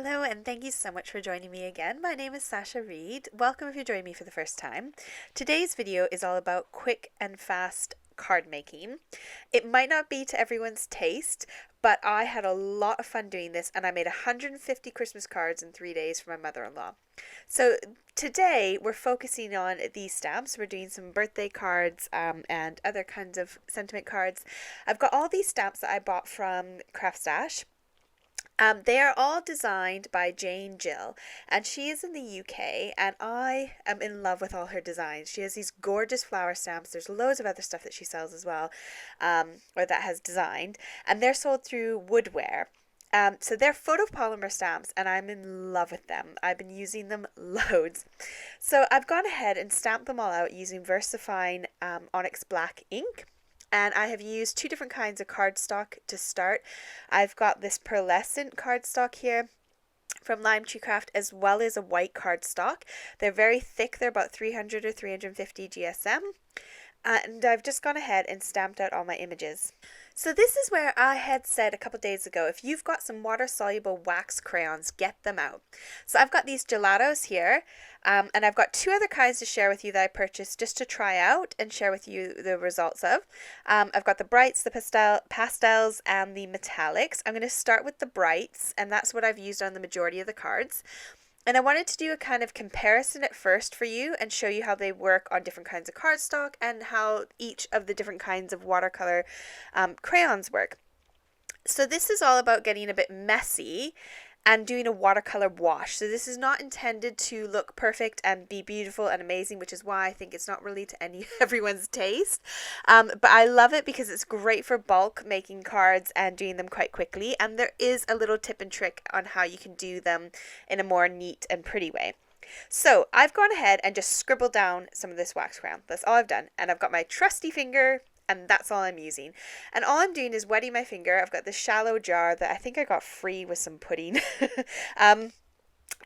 Hello and thank you so much for joining me again. My name is Sasha Reade. Welcome if you're joining me for the first time. Today's video is all about quick and fast card making. It might not be to everyone's taste, but I had a lot of fun doing this and I made 150 Christmas cards in 3 days for my mother-in-law. So today we're focusing on these stamps. We're doing some birthday cards and other kinds of sentiment cards. I've got all these stamps that I bought from Craft. They are all designed by Jane Jill, and she is in the UK, and I am in love with all her designs. She has these gorgeous flower stamps. There's loads of other stuff that she sells as well, or that has designed, and they're sold through Woodware. So they're photopolymer stamps, and I'm in love with them. I've been using them loads. So I've gone ahead and stamped them all out using VersaFine Onyx Black ink. And I have used two different kinds of cardstock to start. I've got this pearlescent cardstock here from Lime Tree Craft, as well as a white cardstock. They're very thick. They're about 300 or 350 GSM. And I've just gone ahead and stamped out all my images. So this is where I had said a couple days ago, if you've got some water-soluble wax crayons, get them out. So I've got these gelatos here, and I've got two other kinds to share with you that I purchased just to try out and share with you the results of. I've got the brights, the pastels, and the metallics. I'm going to start with the brights, and that's what I've used on the majority of the cards. And I wanted to do a kind of comparison at first for you and show you how they work on different kinds of cardstock and how each of the different kinds of watercolor crayons work. So this is all about getting a bit messy and doing a watercolor wash. So this is not intended to look perfect and be beautiful and amazing, which is why I think it's not really to everyone's taste. But I love it because it's great for bulk making cards and doing them quite quickly. And there is a little tip and trick on how you can do them in a more neat and pretty way. So I've gone ahead and just scribbled down some of this wax crayon. That's all I've done. And I've got my trusty finger, and that's all I'm using. And all I'm doing is wetting my finger. I've got this shallow jar that I think I got free with some pudding.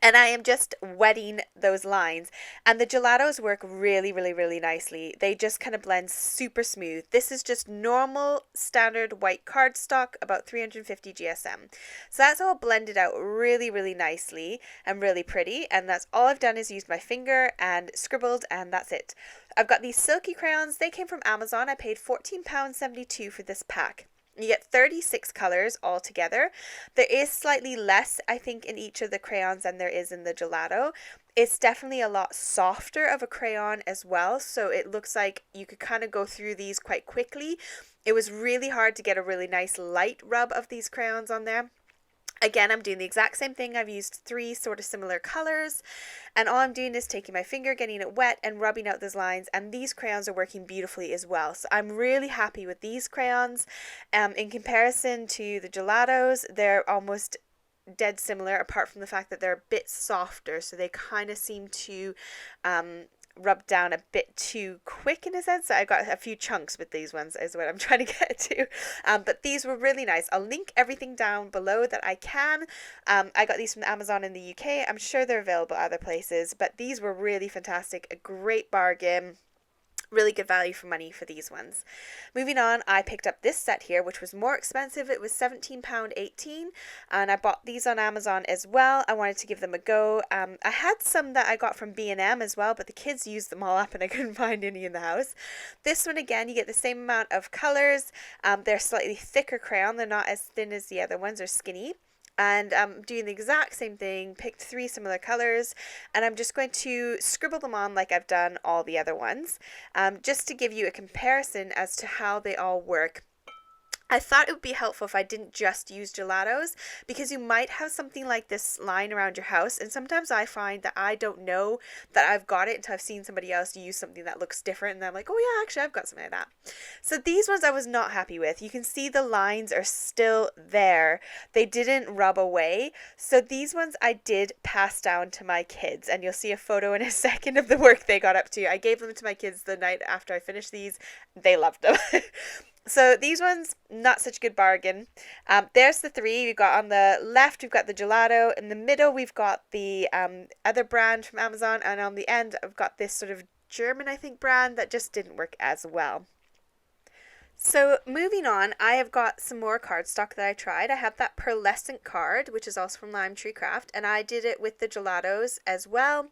And I am just wetting those lines. And the gelatos work really, really, really nicely. They just kind of blend super smooth. This is just normal, standard white cardstock, about 350 GSM. So that's all blended out really, really nicely and really pretty. And that's all I've done is used my finger and scribbled, and that's it. I've got these silky crayons. They came from Amazon. I paid £14.72 for this pack. You get 36 colors altogether. There is slightly less, I think, in each of the crayons than there is in the gelato. It's definitely a lot softer of a crayon as well, so it looks like you could kind of go through these quite quickly. It was really hard to get a really nice light rub of these crayons on there. Again, I'm doing the exact same thing. I've used three sort of similar colors, and all I'm doing is taking my finger, getting it wet, and rubbing out those lines, and these crayons are working beautifully as well. So I'm really happy with these crayons. In comparison to the gelatos, they're almost dead similar, apart from the fact that they're a bit softer, so they kind of seem to rubbed down a bit too quick in a sense. So I got a few chunks with these ones is what I'm trying to get to. But these were really nice. I'll link everything down below that I can. I got these from Amazon in the UK. I'm sure they're available other places, but these were really fantastic. A great bargain. Really good value for money for these ones. Moving on, I picked up this set here, which was more expensive. It was £17.18, and I bought these on Amazon as well. I wanted to give them a go. I had some that I got from B&M as well, but the kids used them all up and I couldn't find any in the house. This one, again, you get the same amount of colors. They're slightly thicker crayon. They're not as thin as the other ones. They're skinny. And I'm doing the exact same thing, picked three similar colors, and I'm just going to scribble them on like I've done all the other ones, just to give you a comparison as to how they all work. I thought it would be helpful if I didn't just use gelatos, because you might have something like this lying around your house, and sometimes I find that I don't know that I've got it until I've seen somebody else use something that looks different, and I'm like, oh yeah, actually I've got something like that. So these ones I was not happy with. You can see the lines are still there. They didn't rub away. So these ones I did pass down to my kids, and you'll see a photo in a second of the work they got up to. I gave them to my kids the night after I finished these. They loved them. So these ones, not such a good bargain. There's the three. We've got on the left, we've got the gelato. In the middle, we've got the other brand from Amazon. And on the end, I've got this sort of German, I think, brand that just didn't work as well. So moving on, I have got some more cardstock that I tried. I have that pearlescent card, which is also from Lime Tree Craft, and I did it with the gelatos as well.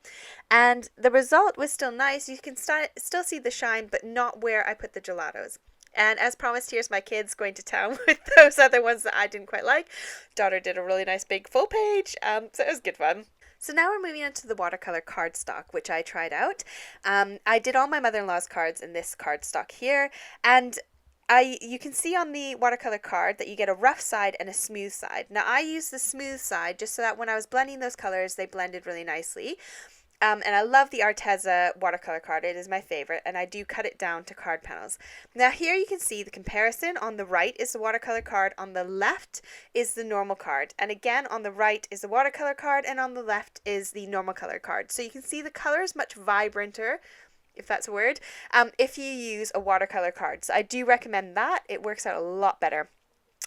And the result was still nice. You can still see the shine, but not where I put the gelatos. And as promised, here's my kids going to town with those other ones that I didn't quite like. Daughter did a really nice big full page, so it was good fun. So now we're moving on to the watercolor cardstock, which I tried out. I did all my mother-in-law's cards in this cardstock here, and you can see on the watercolor card that you get a rough side and a smooth side. Now I used the smooth side just so that when I was blending those colors, they blended really nicely. And I love the Arteza watercolor card. It is my favorite, and I do cut it down to card panels. Now here you can see the comparison. On the right is the watercolor card, on the left is the normal card. And again, on the right is the watercolor card, and on the left is the normal color card. So you can see the colors much vibranter, if that's a word, if you use a watercolor card. So I do recommend that. It works out a lot better.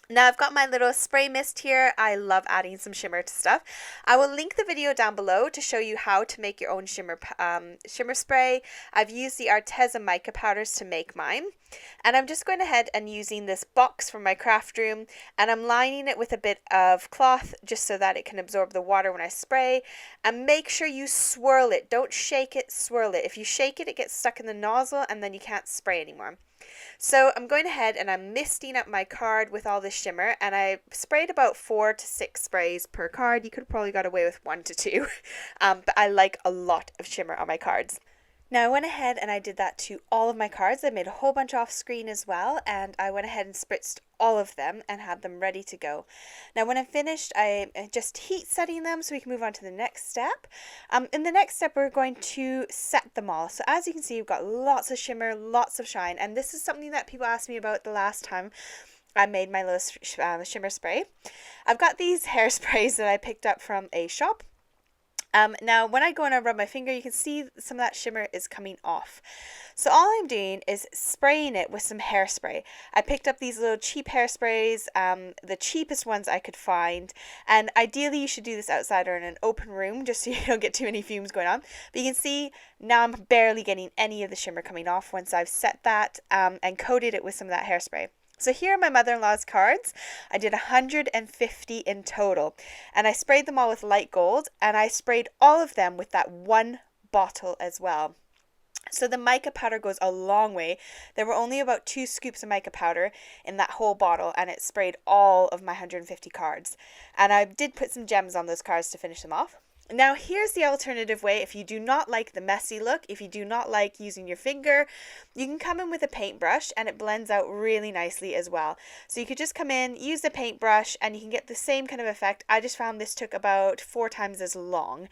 Now I've got my little spray mist here. I love adding some shimmer to stuff. I will link the video down below to show you how to make your own shimmer spray. I've used the Arteza Mica powders to make mine. And I'm just going ahead and using this box from my craft room, and I'm lining it with a bit of cloth just so that it can absorb the water when I spray. And make sure you swirl it. Don't shake it, swirl it. If you shake it, it gets stuck in the nozzle and then you can't spray anymore. So I'm going ahead and I'm misting up my card with all this shimmer, and I sprayed about 4 to 6 sprays per card. You could have probably got away with 1 to 2, but I like a lot of shimmer on my cards. Now I went ahead and I did that to all of my cards. I made a whole bunch off screen as well, and I went ahead and spritzed all of them and had them ready to go. Now when I'm finished, I just heat setting them so we can move on to the next step. In the next step, we're going to set them all. So as you can see, we've got lots of shimmer, lots of shine, and this is something that people asked me about the last time I made my little shimmer spray. I've got these hairsprays that I picked up from a shop. Now when I go and I rub my finger, you can see some of that shimmer is coming off. So all I'm doing is spraying it with some hairspray. I picked up these little cheap hairsprays, the cheapest ones I could find, and ideally you should do this outside or in an open room just so you don't get too many fumes going on. But you can see now I'm barely getting any of the shimmer coming off once I've set that and coated it with some of that hairspray. So here are my mother-in-law's cards. I did 150 in total, and I sprayed them all with light gold, and I sprayed all of them with that one bottle as well. So the mica powder goes a long way. There were only about 2 scoops of mica powder in that whole bottle, and it sprayed all of my 150 cards. And I did put some gems on those cards to finish them off. Now here's the alternative way. If you do not like the messy look, if you do not like using your finger, you can come in with a paintbrush and it blends out really nicely as well. So you could just come in, use the paintbrush, and you can get the same kind of effect. I just found this took about 4 times as long.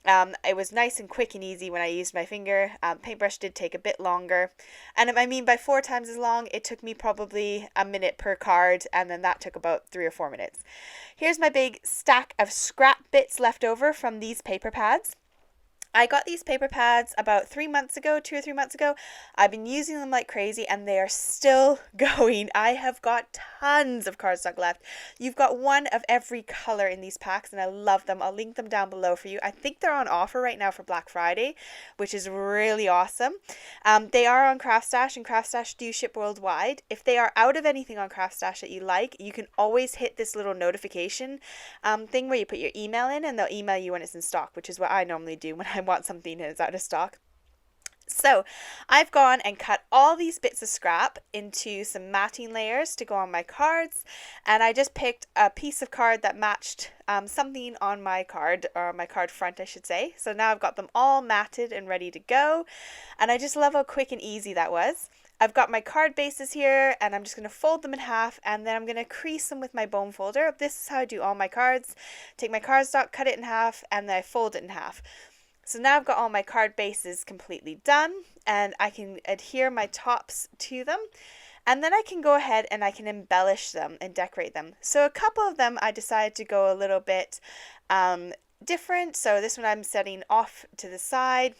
It was nice and quick and easy when I used my finger. Paintbrush did take a bit longer. And I mean by 4 times as long, it took me probably a minute per card, and then that took about 3 or 4 minutes. Here's my big stack of scrap bits left over from these paper pads. I got these paper pads about 3 months ago, 2 or 3 months ago. I've been using them like crazy and they are still going. I have got tons of cardstock left. You've got one of every color in these packs and I love them. I'll link them down below for you. I think they're on offer right now for Black Friday, which is really awesome. They are on CraftStash, and CraftStash do ship worldwide. If they are out of anything on CraftStash that you like, you can always hit this little notification thing where you put your email in and they'll email you when it's in stock, which is what I normally do when I want something and it's out of stock. So I've gone and cut all these bits of scrap into some matting layers to go on my cards, and I just picked a piece of card that matched something on my card, or my card front I should say. So now I've got them all matted and ready to go, and I just love how quick and easy that was. I've got my card bases here and I'm just going to fold them in half, and then I'm going to crease them with my bone folder. This is how I do all my cards. Take my cardstock, cut it in half, and then I fold it in half. So now I've got all my card bases completely done, and I can adhere my tops to them, and then I can go ahead and I can embellish them and decorate them. So a couple of them I decided to go a little bit different. So this one I'm setting off to the side,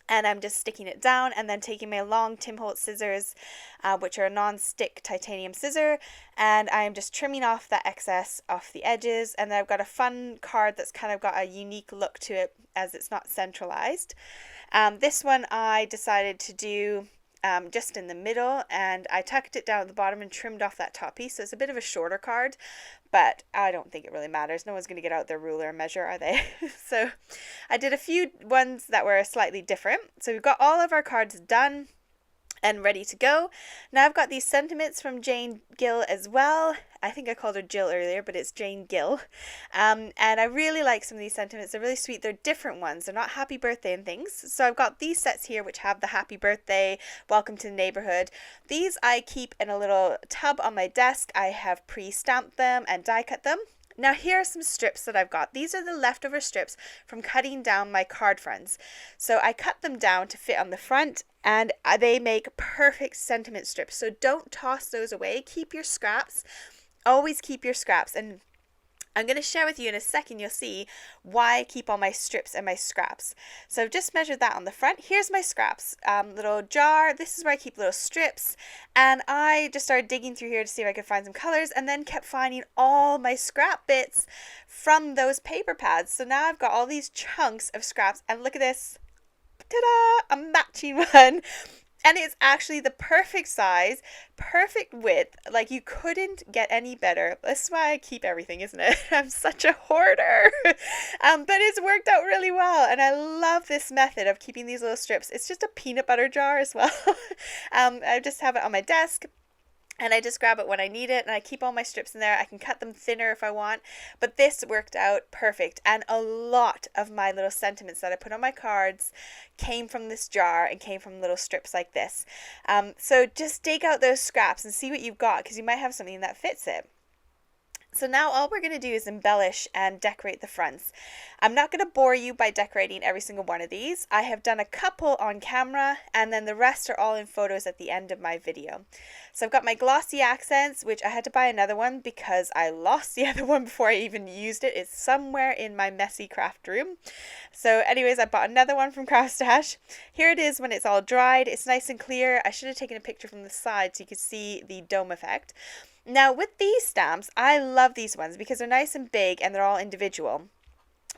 and I'm just sticking it down and then taking my long Tim Holtz scissors, which are a non-stick titanium scissor, and I'm just trimming off that excess off the edges. And then I've got a fun card that's kind of got a unique look to it as it's not centralized. This one I decided to do just in the middle, and I tucked it down at the bottom and trimmed off that top piece. So it's a bit of a shorter card, but I don't think it really matters. No one's going to get out their ruler and measure, are they? So I did a few ones that were slightly different. So we've got all of our cards done and ready to go. Now I've got these sentiments from Jane Gill as well. I think I called her Jill earlier, but it's Jane Gill. And I really like some of these sentiments. They're really sweet. They're different ones. They're not happy birthday and things. So I've got these sets here which have the happy birthday, welcome to the neighborhood. These I keep in a little tub on my desk. I have pre-stamped them and die cut them. Now here are some strips that I've got. These are the leftover strips from cutting down my card fronts. So I cut them down to fit on the front, and they make perfect sentiment strips. So don't toss those away. Keep your scraps. Always keep your scraps. And I'm going to share with you in a second, you'll see why I keep all my strips and my scraps. So I've just measured that on the front. Here's my scraps, little jar. This is where I keep little strips. And I just started digging through here to see if I could find some colors, and then kept finding all my scrap bits from those paper pads. So now I've got all these chunks of scraps, and look at this. Ta-da! A matching one. And it's actually the perfect size, perfect width. Like, you couldn't get any better. That's why I keep everything, isn't it? I'm such a hoarder. But it's worked out really well. And I love this method of keeping these little strips. It's just a peanut butter jar as well. I just have it on my desk. And I just grab it when I need it, and I keep all my strips in there. I can cut them thinner if I want, but this worked out perfect. And a lot of my little sentiments that I put on my cards came from this jar and came from little strips like this. So just dig out those scraps and see what you've got, because you might have something that fits it. So now all we're going to do is embellish and decorate the fronts. I'm not going to bore you by decorating every single one of these. I have done a couple on camera, and then the rest are all in photos at the end of my video. So I've got my Glossy Accents, which I had to buy another one because I lost the other one before I even used it. It's somewhere in my messy craft room. So anyways, I bought another one from Cardstock. Here it is when it's all dried. It's nice and clear. I should have taken a picture from the side so you could see the dome effect. Now with these stamps, I love these ones because they're nice and big and they're all individual.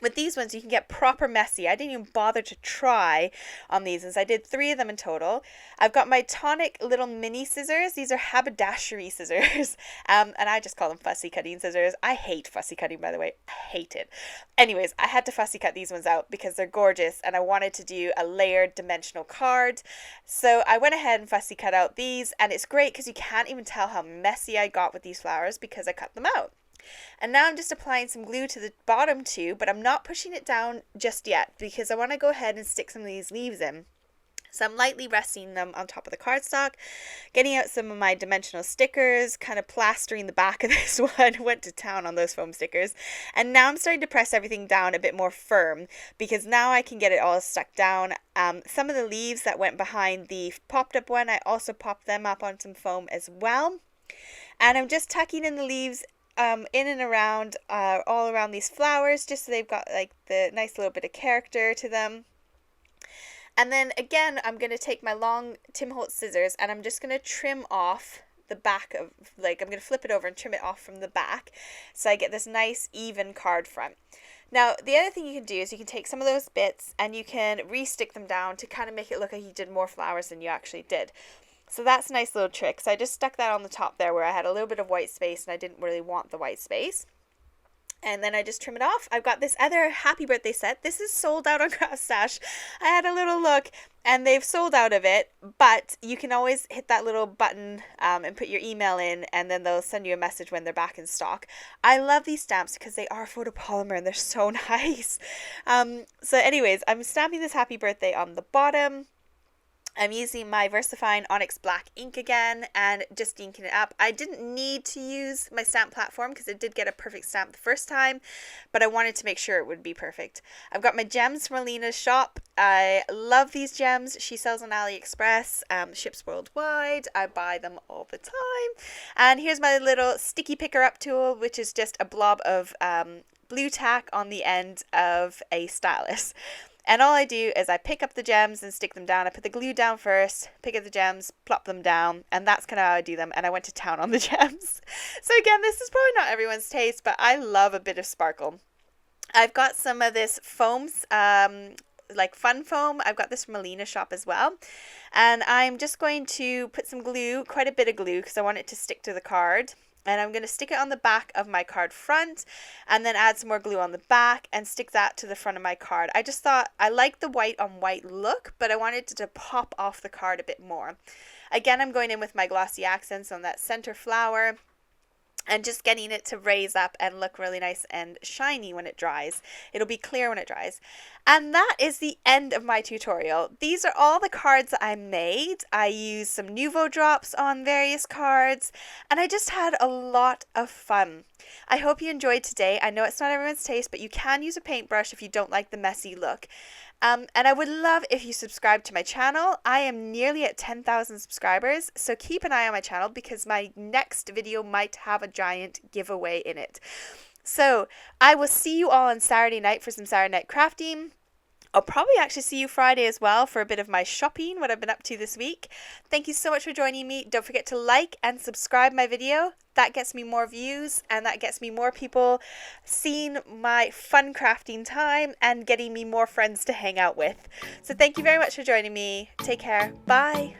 With these ones, you can get proper messy. I didn't even bother to try on these, as I did 3 of them in total. I've got my Tonic little mini scissors. These are haberdashery scissors, and I just call them fussy cutting scissors. I hate fussy cutting, by the way. I hate it. Anyways, I had to fussy cut these ones out because they're gorgeous, and I wanted to do a layered dimensional card. So I went ahead and fussy cut out these, and it's great because you can't even tell how messy I got with these flowers because I cut them out. And now I'm just applying some glue to the bottom too, but I'm not pushing it down just yet because I want to go ahead and stick some of these leaves in. So I'm lightly resting them on top of the cardstock, getting out some of my dimensional stickers, kind of plastering the back of this one. Went to town on those foam stickers. And now I'm starting to press everything down a bit more firm because now I can get it all stuck down. Some of the leaves that went behind the popped up one, I also popped them up on some foam as well. And I'm just tucking in the leaves in and around, all around these flowers, just so they've got like the nice little bit of character to them. And then again, I'm going to take my long Tim Holtz scissors and I'm just going to trim off the back of, like, I'm going to flip it over and trim it off from the back so I get this nice even card front. Now, the other thing you can do is you can take some of those bits and you can re-stick them down to kind of make it look like you did more flowers than you actually did. So that's a nice little trick. So I just stuck that on the top there where I had a little bit of white space and I didn't really want the white space. And then I just trim it off. I've got this other happy birthday set. This is sold out on Cardstock. I had a little look and they've sold out of it, but you can always hit that little button and put your email in, and then they'll send you a message when they're back in stock. I love these stamps because they are photopolymer and they're so nice. So anyways, I'm stamping this happy birthday on the bottom. I'm using my VersaFine Onyx Black ink again and just inking it up. I didn't need to use my stamp platform because it did get a perfect stamp the first time, but I wanted to make sure it would be perfect. I've got my gems from Alina's shop. I love these gems. She sells on AliExpress, ships worldwide. I buy them all the time. And here's my little sticky picker up tool, which is just a blob of blue tack on the end of a stylus. And all I do is I pick up the gems and stick them down. I put the glue down first, pick up the gems, plop them down, and that's kind of how I do them. And I went to town on the gems. So again, this is probably not everyone's taste, but I love a bit of sparkle. I've got some of this foam like fun foam. I've got this from Alina shop as well. And I'm just going to put some glue, quite a bit of glue, because I want it to stick to the card. And I'm going to stick it on the back of my card front and then add some more glue on the back and stick that to the front of my card. I just thought I like the white on white look, but I wanted it to pop off the card a bit more. Again, I'm going in with my Glossy Accents on that center flower and just getting it to raise up and look really nice and shiny when it dries. It'll be clear when it dries. And that is the end of my tutorial. These are all the cards that I made. I used some Nuvo drops on various cards, and I just had a lot of fun. I hope you enjoyed today. I know it's not everyone's taste, but you can use a paintbrush if you don't like the messy look. And I would love if you subscribe to my channel. I am nearly at 10,000 subscribers, so keep an eye on my channel because my next video might have a giant giveaway in it. So I will see you all on Saturday night for some Saturday night crafting. I'll probably actually see you Friday as well for a bit of my shopping, what I've been up to this week. Thank you so much for joining me. Don't forget to like and subscribe my video. That gets me more views and that gets me more people seeing my fun crafting time and getting me more friends to hang out with. So thank you very much for joining me. Take care. Bye.